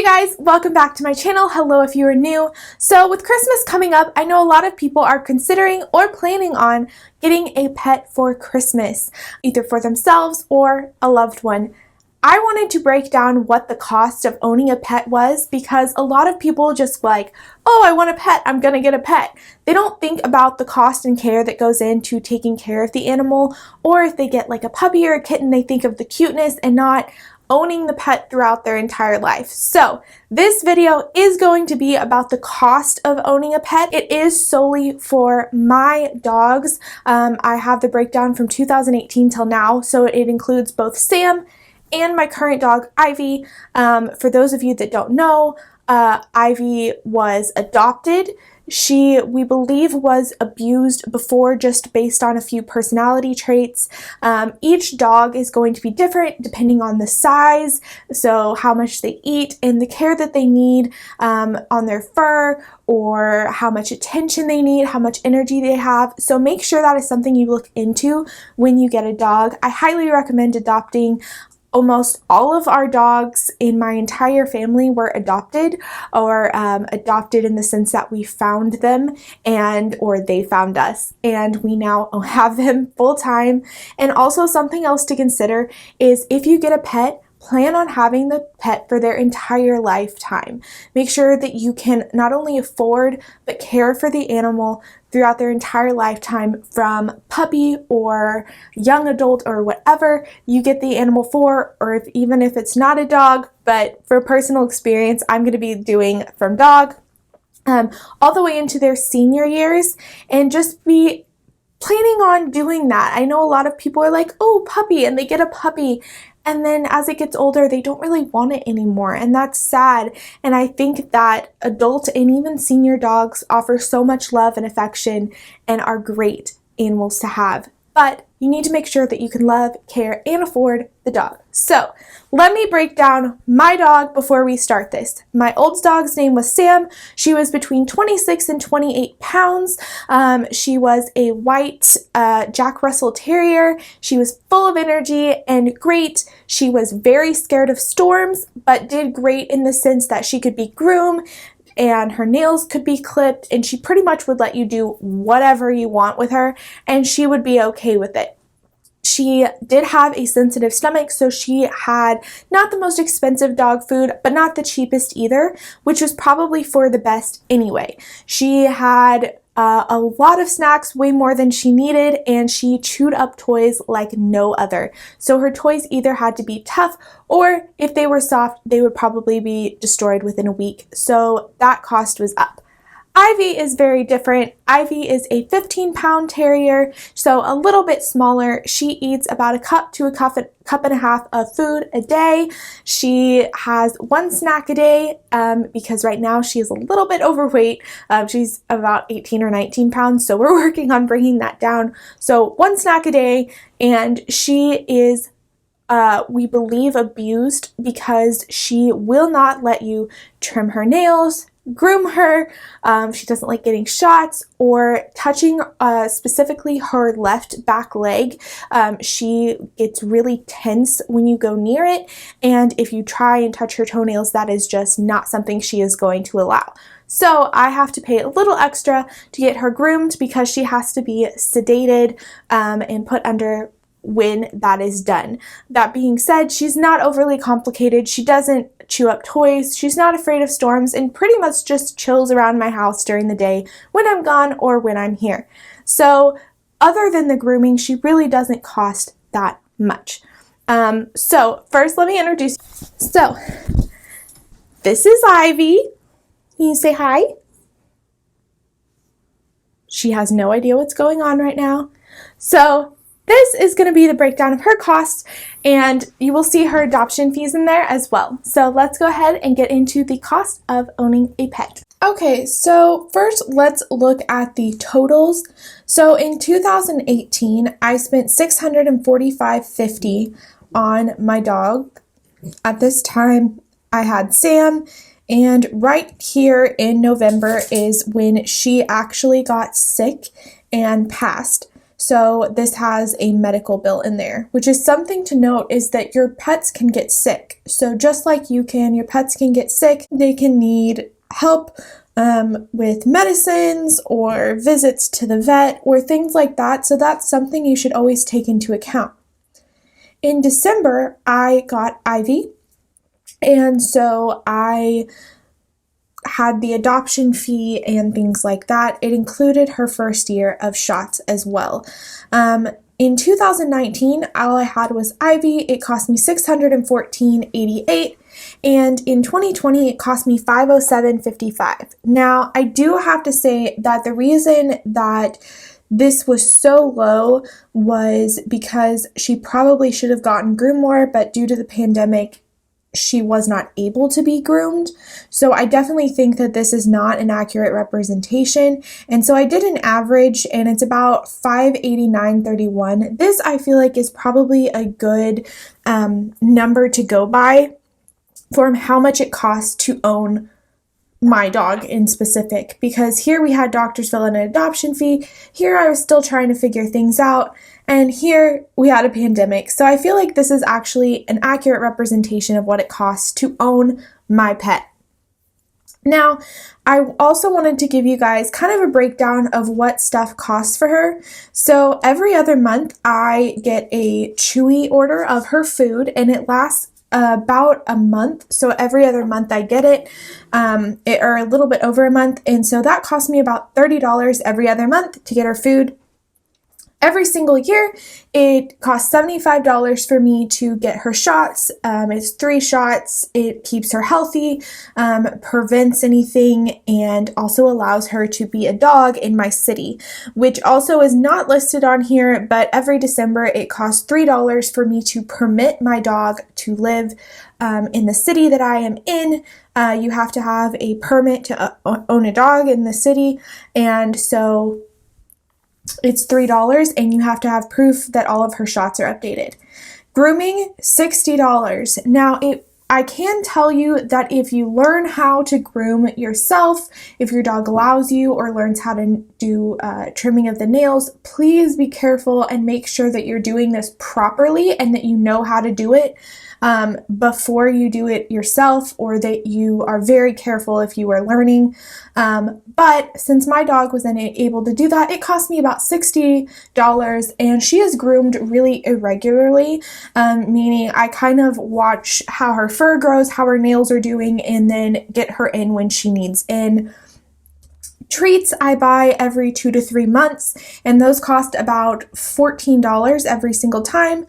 Guys, welcome back to my channel. Hello if you are new. So with Christmas coming up, I know a lot of people are considering or planning on getting a pet for Christmas, either for themselves or a loved one. I wanted to break down what the cost of owning a pet was because a lot of people just like, oh, I want a pet, I'm gonna get a pet. They don't think about the cost and care that goes into taking care of the animal, or if they get like a puppy or a kitten, they think of the cuteness and not owning the pet throughout their entire life. So this video is going to be about the cost of owning a pet. It is solely for my dogs. I have the breakdown from 2018 till now, so it includes both Sam and my current dog, Ivy. For those of you that don't know, Ivy was adopted. She, we believe, was abused before just based on a few personality traits. Each dog is going to be different depending on the size, so how much they eat and the care that they need on their fur, or how much attention they need, how much energy they have. So make sure that is something you look into when you get a dog. I highly recommend adopting. Almost all of our dogs in my entire family were adopted, or adopted in the sense that we found them or they found us, and we now have them full time. And also something else to consider is if you get a pet, plan on having the pet for their entire lifetime. Make sure that you can not only afford but care for the animal throughout their entire lifetime, from puppy or young adult or whatever you get the animal for, or even if it's not a dog. But for personal experience, I'm going to be doing from dog all the way into their senior years, and just be planning on doing that. I know a lot of people are like, oh, puppy, and they get a puppy, and then as it gets older, they don't really want it anymore, and that's sad. And I think that adult and even senior dogs offer so much love and affection and are great animals to have. But you need to make sure that you can love, care, and afford the dog. So let me break down my dog before we start this. My old dog's name was Sam. She was between 26 and 28 pounds. She was a white Jack Russell Terrier. She was full of energy and great. She was very scared of storms, but did great in the sense that she could be groomed and her nails could be clipped, and she pretty much would let you do whatever you want with her, and she would be okay with it. She did have a sensitive stomach, so she had not the most expensive dog food, but not the cheapest either, which was probably for the best anyway. She had a lot of snacks, way more than she needed, and she chewed up toys like no other. So her toys either had to be tough, or if they were soft, they would probably be destroyed within a week. So that cost was up. Ivy is very different. Ivy is a 15-pound terrier, so a little bit smaller. She eats about a cup to a cup and a half of food a day. She has one snack a day because right now she is a little bit overweight. She's about 18 or 19 pounds, so we're working on bringing that down. So one snack a day, and she is we believe abused because she will not let you trim her nails, groom her. She doesn't like getting shots or touching specifically her left back leg. She gets really tense when you go near it, and if you try and touch her toenails, that is just not something she is going to allow. So I have to pay a little extra to get her groomed because she has to be sedated and put under when that is done. That being said, she's not overly complicated. She doesn't chew up toys. She's not afraid of storms, and pretty much just chills around my house during the day when I'm gone or when I'm here. So other than the grooming, she really doesn't cost that much. So first let me introduce you. So this is Ivy. Can you say hi? She has no idea what's going on right now. So this is going to be the breakdown of her costs, and you will see her adoption fees in there as well. So let's go ahead and get into the cost of owning a pet. Okay, so first let's look at the totals. So in 2018, I spent $645.50 on my dog. At this time, I had Sam, and right here in November is when she actually got sick and passed. So this has a medical bill in there, which is something to note, is that your pets can get sick. So just like you can, your pets can get sick. They can need help with medicines or visits to the vet or things like that. So that's something you should always take into account. In December, I got Ivy, and so I had the adoption fee and things like that. It included her first year of shots as well. In 2019, all I had was Ivy. It cost me $614.88. And in 2020, it cost me $507.55. Now, I do have to say that the reason that this was so low was because she probably should have gotten groomed more, but due to the pandemic, she was not able to be groomed. So I definitely think that this is not an accurate representation. And so I did an average, and it's about $589.31. This I feel like is probably a good number to go by for how much it costs to own my dog in specific, because here we had doctors fill in an adoption fee, here I was still trying to figure things out, and here we had a pandemic. So I feel like this is actually an accurate representation of what it costs to own my pet. Now, I also wanted to give you guys kind of a breakdown of what stuff costs for her. So every other month I get a Chewy order of her food, and it lasts about a month. So every other month I get it, or a little bit over a month. And so that cost me about $30 every other month to get her food. Every single year, it costs $75 for me to get her shots. It's 3 shots. It keeps her healthy, prevents anything, and also allows her to be a dog in my city, which also is not listed on here, but every December it costs $3 for me to permit my dog to live in the city that I am in. You have to have a permit to own a dog in the city, and so it's $3, and you have to have proof that all of her shots are updated. Grooming, $60. Now, I can tell you that if you learn how to groom yourself, if your dog allows you or learns how to do trimming of the nails, please be careful and make sure that you're doing this properly and that you know how to do it before you do it yourself, or that you are very careful if you are learning. But since my dog wasn't able to do that, it cost me about $60, and she is groomed really irregularly, meaning I kind of watch how her fur grows, how her nails are doing, and then get her in when she needs in. Treats I buy every 2 to 3 months, and those cost about $14 every single time.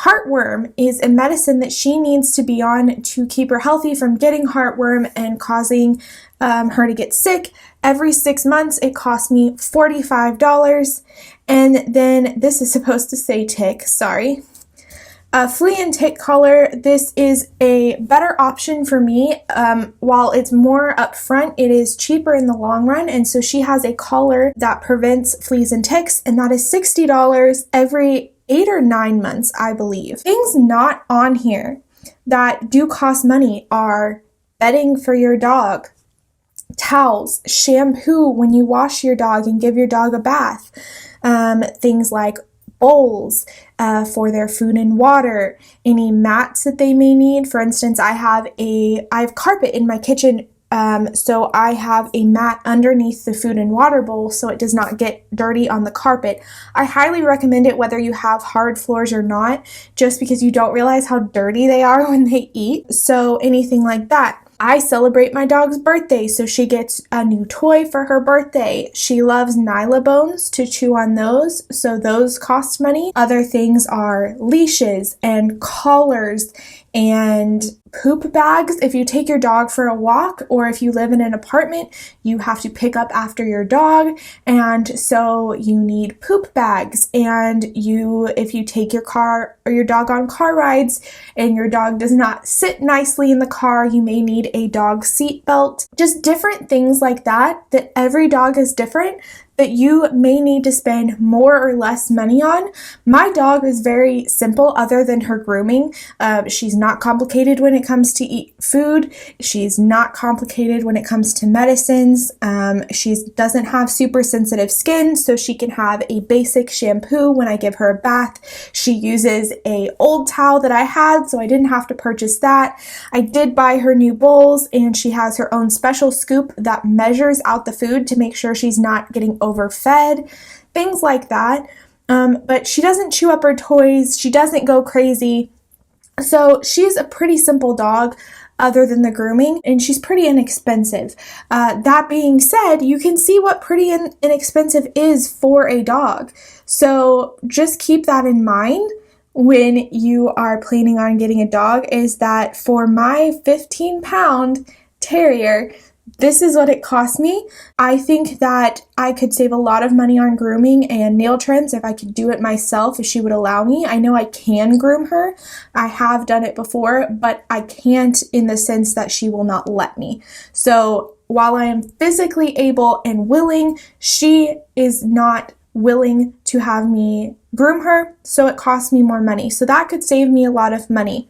Heartworm is a medicine that she needs to be on to keep her healthy from getting heartworm and causing her to get sick. Every 6 months, it costs me $45. And then this is supposed to say tick, sorry. Flea and tick collar, this is a better option for me. While it's more upfront, it is cheaper in the long run. And so she has a collar that prevents fleas and ticks, and that is $60 every 8 or 9 months, I believe. Things not on here that do cost money are bedding for your dog, towels, shampoo when you wash your dog and give your dog a bath, things like bowls for their food and water, any mats that they may need. For instance, I have carpet in my kitchen, so I have a mat underneath the food and water bowl so it does not get dirty on the carpet. I highly recommend it whether you have hard floors or not, just because you don't realize how dirty they are when they eat. So anything like that. I celebrate my dog's birthday, so she gets a new toy for her birthday. She loves Nyla bones to chew on those, so those cost money. Other things are leashes and collars and poop bags. If you take your dog for a walk, or if you live in an apartment, you have to pick up after your dog, and so you need poop bags. And if you take your car or your dog on car rides and your dog does not sit nicely in the car, you may need a dog seat belt. Just different things like that every dog is different, that you may need to spend more or less money on. My dog is very simple other than her grooming. She's not complicated when it comes to eat food. She's not complicated when it comes to medicines. She doesn't have super sensitive skin, so she can have a basic shampoo when I give her a bath. She uses a old towel that I had, so I didn't have to purchase that. I did buy her new bowls, and she has her own special scoop that measures out the food to make sure she's not getting overfed, things like that. But she doesn't chew up her toys. She doesn't go crazy. So she's a pretty simple dog other than the grooming, and she's pretty inexpensive. That being said, you can see what pretty inexpensive is for a dog. So just keep that in mind when you are planning on getting a dog, is that for my 15-pound terrier, this is what it cost me. I think that I could save a lot of money on grooming and nail trims if I could do it myself, if she would allow me. I know I can groom her. I have done it before, but I can't in the sense that she will not let me. So while I am physically able and willing, she is not willing to have me groom her, so it costs me more money. So that could save me a lot of money.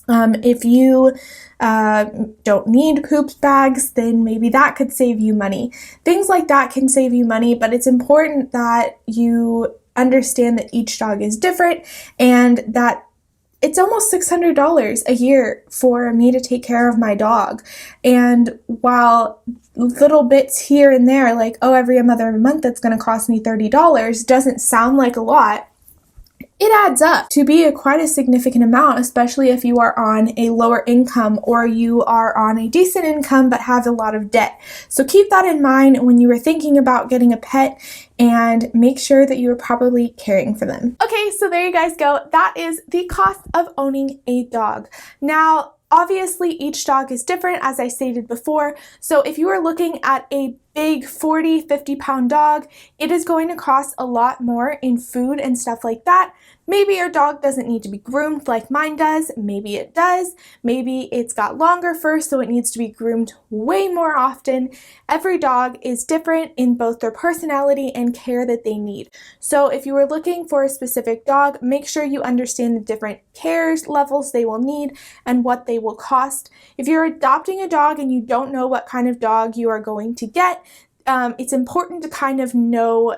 If you don't need poops bags, then maybe that could save you money. Things like that can save you money, but it's important that you understand that each dog is different and that it's almost $600 a year for me to take care of my dog. And while little bits here and there, like, oh, every other month that's going to cost me $30, doesn't sound like a lot, it adds up to be quite a significant amount, especially if you are on a lower income or you are on a decent income but have a lot of debt. So keep that in mind when you are thinking about getting a pet, and make sure that you are probably caring for them. Okay, so there you guys go. That is the cost of owning a dog. Now, obviously, each dog is different, as I stated before. So if you are looking at a big 40, 50-pound dog, it is going to cost a lot more in food and stuff like that. Maybe your dog doesn't need to be groomed like mine does. Maybe it does. Maybe it's got longer fur, so it needs to be groomed way more often. Every dog is different in both their personality and care that they need. So if you are looking for a specific dog, make sure you understand the different cares levels they will need and what they will cost. If you're adopting a dog and you don't know what kind of dog you are going to get, it's important to kind of know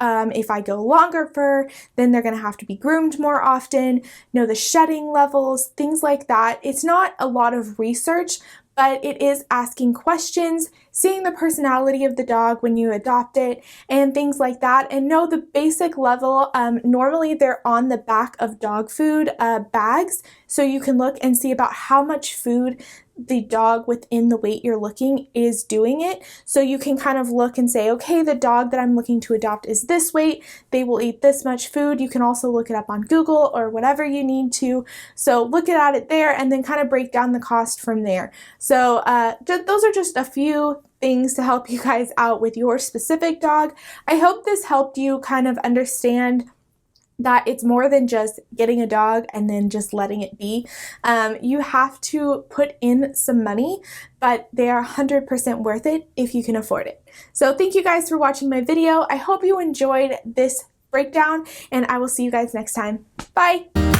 if I go longer fur, then they're going to have to be groomed more often, know the shedding levels, things like that. It's not a lot of research, but it is asking questions, seeing the personality of the dog when you adopt it, and things like that, and know the basic level. Normally they're on the back of dog food bags, so you can look and see about how much food the dog within the weight you're looking is doing it. So you can kind of look and say, okay, the dog that I'm looking to adopt is this weight, they will eat this much food. You can also look it up on Google or whatever you need to. So look at it there and then kind of break down the cost from there. So those are just a few things to help you guys out with your specific dog. I hope this helped you kind of understand that it's more than just getting a dog and then just letting it be. You have to put in some money, but they are 100% worth it if you can afford it. So thank you guys for watching my video. I hope you enjoyed this breakdown, and I will see you guys next time. Bye!